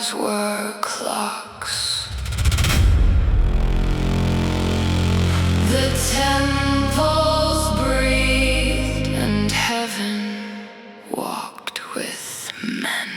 stars were clocks. The temples breathed and heaven walked with men.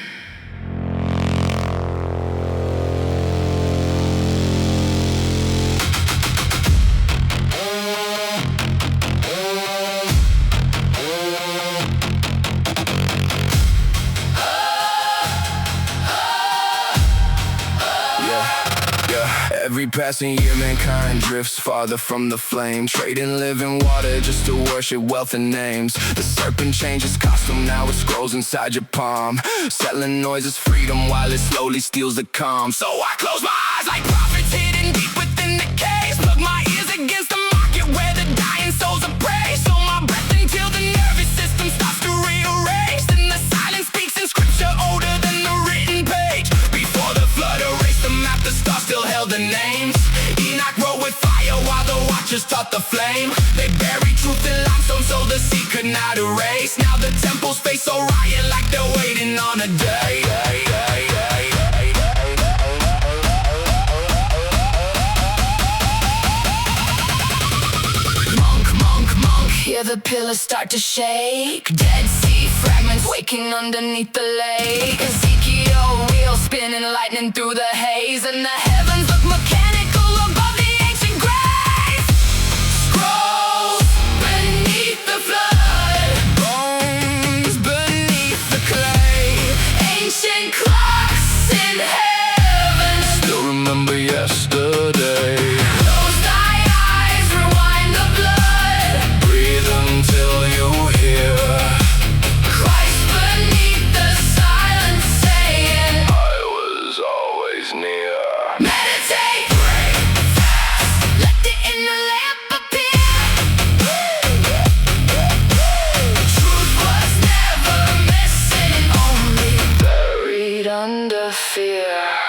Every passing year, mankind drifts farther from the flame, trading living water just to worship wealth and names. The serpent changes costume, now it scrolls inside your palm, selling noise as freedom while it slowly steals the calm. So I close my eyes like prophets hidden deep within the caves, plug my ears against the market where the dying souls are prey. Slow my breath until the nervous system starts to rearrange. Then the silence speaks in scripture older than the written page. Before the flood erased the map, the stars still held the names. Enoch wrote with fire while the watchers taught the flame. They buried truth in limestone so the sea could not erase. Now the temples face Orion like they're waiting on a day. Monk, hear the pillars start to shake. Dead sea fragments waking underneath the lake. Ezekiel wheels spinning, lightning through the haze, and the heavens look mechanical above the ancient grave. Scrolls beneath the flood, bones beneath the clay. Ancient clocks in heaven Still remember yesterday. Close thy eyes, rewind the blood. Breathe until you hear Christ beneath the silence saying, I was always near. meditate, pray, fast, let the inner lamp appear. Truth was never missing, only buried under fear.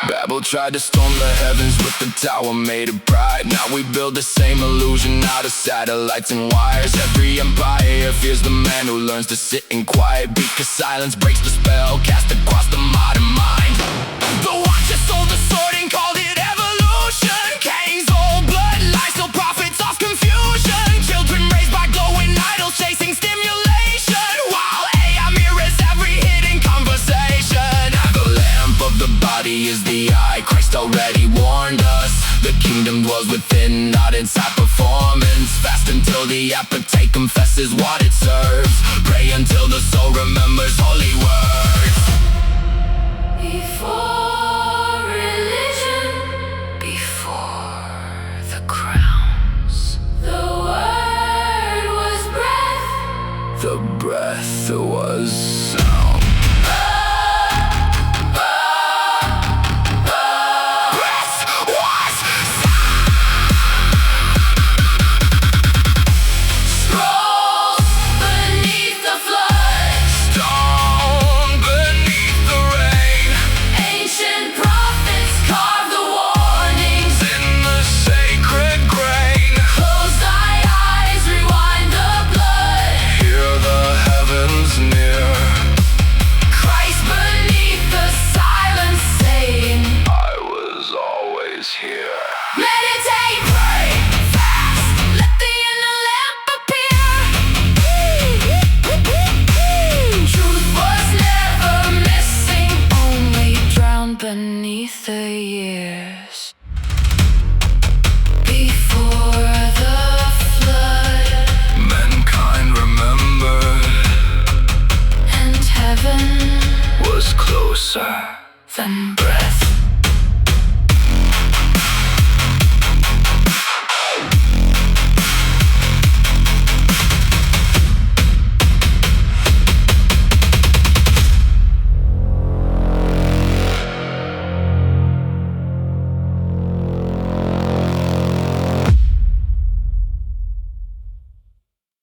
Babel tried to storm the heavens with the tower made of pride. Now we build the same illusion out of satellites and wires. Every empire fears the man who learns to sit in quiet, because silence breaks the spell cast across the modern mind. The Watcher sold the sword and called it evolution. Cain's old blood lies till prophets lost confusion. Children raised by glowing idols chasing stimulation, while AI mirrors every hidden conversation. The lamp of the body is the eye, Christ already warned us. The kingdom dwells within, not inside performance. Fast until the appetite confesses what it serves. Pray until the soul remembers holy words. Before religion, before the crowns, the word was breath. The breath was sound. Scrolls beneath the flood, Stone beneath the rain. ancient prophets carved the warnings. In the sacred grain, Close thy eyes, rewind the blood. hear the heavens near. Christ beneath the silence saying, I was always here. meditate, pray, fast, let the inner lamp appear. Truth was never missing, only drowned beneath the years. Before the flood, Mankind remembered, and heaven was closer than breath.